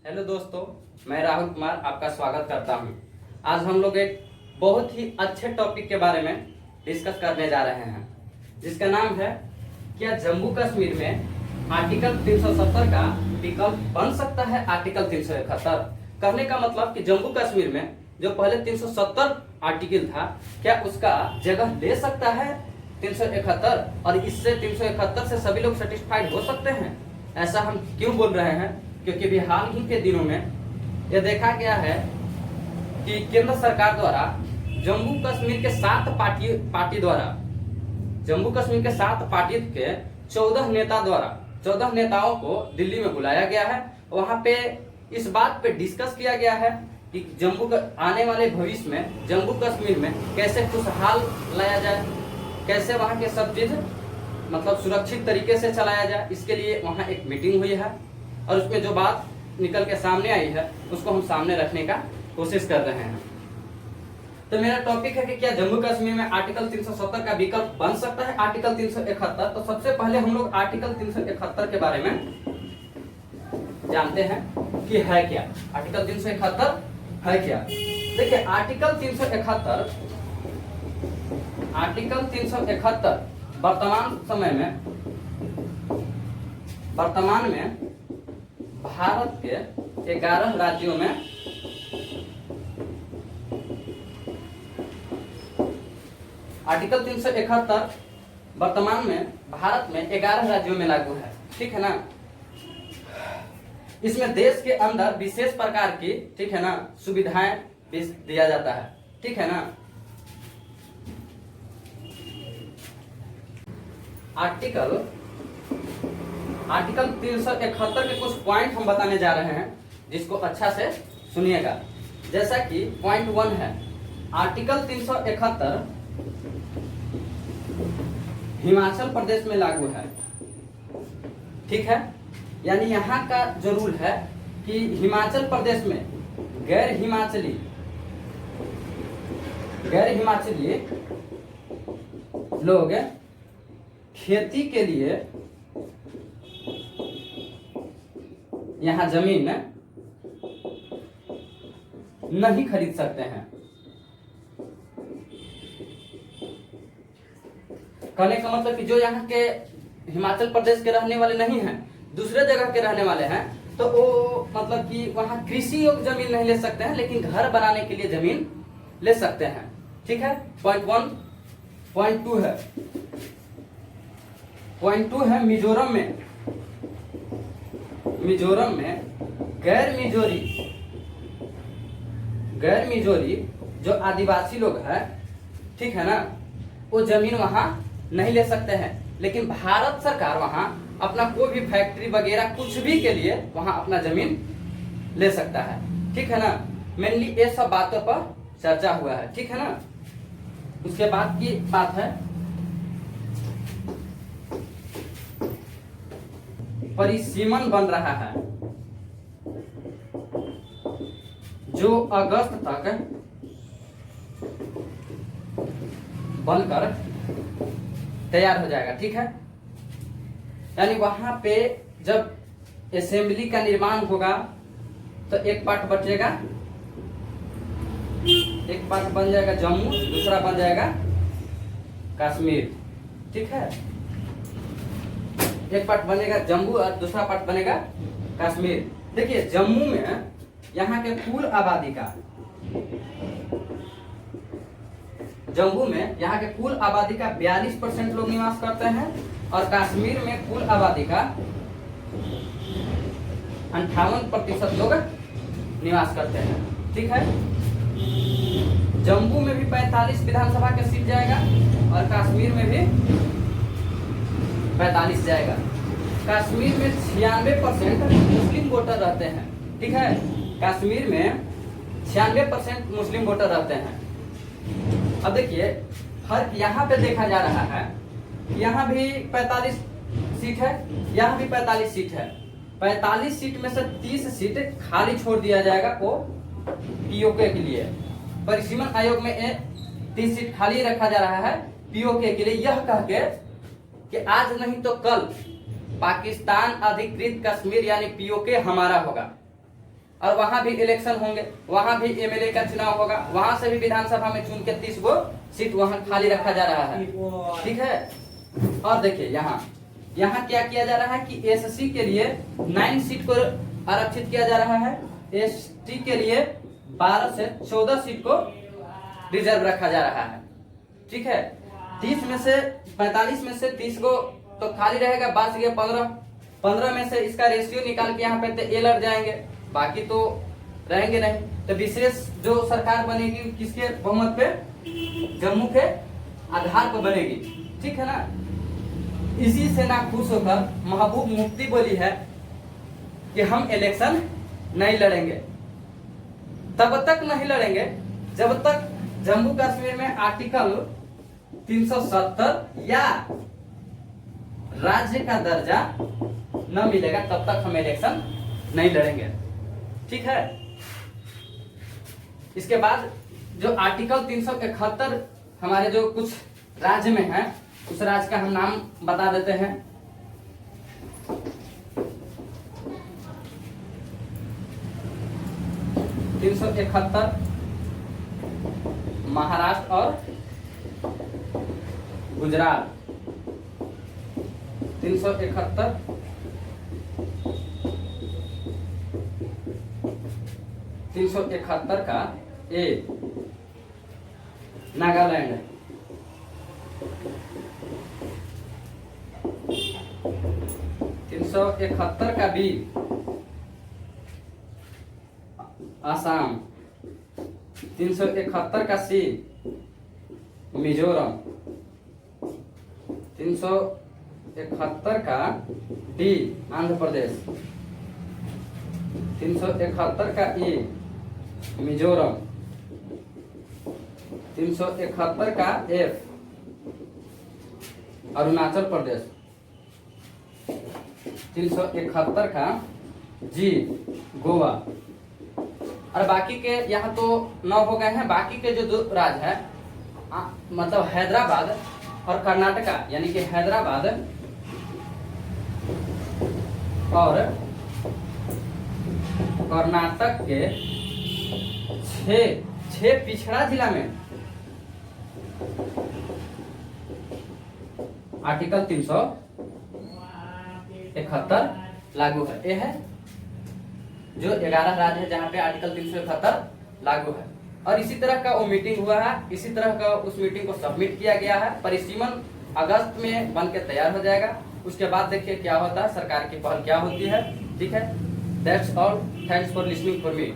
Hello दोस्तों, मैं राहुल कुमार आपका स्वागत करता हूं। आज हम लोग एक बहुत ही अच्छे टॉपिक के बारे में डिस्कस करने जा रहे हैं, जिसका नाम है क्या जम्मू कश्मीर में आर्टिकल 370 का विकल्प बन सकता है आर्टिकल 371। कहने का मतलब कि जम्मू कश्मीर में जो पहले 370 आर्टिकल था, क्या उसका जगह ले सकता है 371, और इससे 371 से सभी लोग सेटिस्फाइड हो सकते हैं। ऐसा हम क्यों बोल रहे हैं? क्योंकि भी हाल ही के दिनों में यह देखा गया है कि केंद्र सरकार द्वारा जम्मू कश्मीर के 7 पार्टी द्वारा जम्मू कश्मीर के 7 पार्टी के 14 नेताओं को दिल्ली में बुलाया गया है। वहां पे इस बात पे डिस्कस किया गया है कि आने वाले भविष्य में जम्मू कश्मीर में कैसे खुशहाल लाया जाए, कैसे वहां के सब चीज मतलब सुरक्षित तरीके से चलाया जाए। इसके लिए वहां एक मीटिंग हुई है और उसमें जो बात निकल के सामने आई है उसको हम सामने रखने का कोशिश कर रहे हैं। तो मेरा टॉपिक है कि क्या जम्मू कश्मीर में आर्टिकल 370 का विकल्प बन सकता है आर्टिकल 371। तो सबसे पहले हम लोग आर्टिकल 371 के बारे में जानते हैं कि है क्या आर्टिकल 371 है क्या। देखिए, आर्टिकल 371 वर्तमान में भारत के 11 राज्यों में आर्टिकल 371 वर्तमान में भारत में 11 राज्यों में लागू है, ठीक है ना। इसमें देश के अंदर विशेष प्रकार की, ठीक है ना, सुविधाएं दिया जाता है, ठीक है ना। आर्टिकल 371 के कुछ पॉइंट हम बताने जा रहे हैं, जिसको अच्छा से सुनिएगा। जैसा कि पॉइंट 1 है, आर्टिकल 371 हिमाचल प्रदेश में लागू है, ठीक है। यानी यहाँ का जो रूल है कि हिमाचल प्रदेश में गैर हिमाचली लोग खेती के लिए यहाँ जमीन नहीं खरीद सकते हैं। कहने का मतलब कि जो यहाँ के हिमाचल प्रदेश के रहने वाले नहीं हैं, दूसरे जगह के रहने वाले हैं, तो वो मतलब कि वहाँ कृषि योग्य जमीन नहीं ले सकते हैं, लेकिन घर बनाने के लिए जमीन ले सकते हैं, ठीक है। पॉइंट 1। पॉइंट 2 है, मिजोरम में गैर मिजोरी जो आदिवासी लोग हैं, ठीक है ना, वो जमीन वहां नहीं ले सकते हैं। लेकिन भारत सरकार वहां अपना कोई भी फैक्ट्री वगैरह कुछ भी के लिए वहां अपना जमीन ले सकता है, ठीक है ना। मेनली ये सब बातों पर चर्चा हुआ है, ठीक है ना। उसके बाद की बात है परिसीमन बन रहा है, जो अगस्त तक बनकर तैयार हो जाएगा, ठीक है। यानी वहां पे जब असेंबली का निर्माण होगा तो एक पार्ट बचेगा, एक पार्ट बन जाएगा जम्मू, दूसरा बन जाएगा कश्मीर, ठीक है। एक पार्ट बनेगा जम्मू और दूसरा पार्ट बनेगा कश्मीर। देखिए, जम्मू में यहाँ के कुल आबादी का 42% लोग निवास करते हैं, और कश्मीर में कुल आबादी का 58% लोग निवास करते हैं, ठीक है। जम्मू में भी 45 विधानसभा के सीट जाएगा और कश्मीर में भी 45 जाएगा। कश्मीर में 96% मुस्लिम वोटर रहते हैं, ठीक है। कश्मीर में 96% मुस्लिम वोटर रहते हैं। अब देखिए, फर्क यहाँ पे देखा जा रहा है, यहाँ भी 45 सीट है, यहाँ भी 45 सीट है। 45 सीट में से 30 सीट खाली छोड़ दिया जाएगा को पीओके के लिए। परिसीमन आयोग में 30 सीट खाली रखा जा रहा है पीओके के लिए, यह कह के कि आज नहीं तो कल पाकिस्तान अधिकृत कश्मीर यानी पीओके हमारा होगा। और वहां भी इलेक्शन होंगे, वहां भी एमएलए का चुनाव होगा, वहां से भी विधानसभा में चुन के 30 गो सीट वहां खाली रखा जा रहा है। ठीक है। और देखिए यहाँ क्या किया जा रहा है कि एससी के लिए 9 सीट को आरक्षित किया जा रहा है, एसटी के लिए 12 से 14 सीट को रिजर्व रखा जा रहा है। ठीक है। 30 में से 45 में से 30 को तो खाली रहेगा, बच गए 15 में से इसका रेशियो निकाल के यहाँ पे ए लड़ जाएंगे, बाकी तो रहेंगे नहीं। तो विशेष जो सरकार बनेगी किसके बहुमत पे, जम्मू के आधार पर बनेगी। ठीक है ना। इसी से ना खुश होकर महबूब मुफ्ती बोली है कि हम इलेक्शन नहीं लड़ेंगे। तब तक नहीं लड़ेंगे जब तक जम्मू कश्मीर में आर्टिकल 370 या राज्य का दर्जा न मिलेगा, तब तक हम इलेक्शन नहीं लड़ेंगे। ठीक है। इसके बाद जो आर्टिकल 371 हमारे जो कुछ राज्य में है, उस राज्य का हम नाम बता देते हैं। महाराष्ट्र और गुजरात। 371 371 का ए नागालैंड है। 371 का बी आसाम। 371 का सी मिजोरम। 371 का डी आंध्र प्रदेश। 371 का ई मिजोरम। 371 का एफ अरुणाचल प्रदेश। 371 का जी गोवा। और बाकी के यहाँ तो 9 हो गए हैं। बाकी के जो 2 राज्य है मतलब हैदराबाद और कर्नाटका, यानी कि हैदराबाद और कर्नाटक के 6 पिछड़ा जिला में आर्टिकल 371 लागू है। यह है जो 11 राज्य है जहां पे आर्टिकल 371 लागू है। और इसी तरह का वो मीटिंग हुआ है, इसी तरह का उस मीटिंग को सबमिट किया गया है। परिसीमन अगस्त में बन के तैयार हो जाएगा। उसके बाद देखिए क्या होता है, सरकार की पहल क्या होती है। ठीक है। That's all, thanks for listening for me.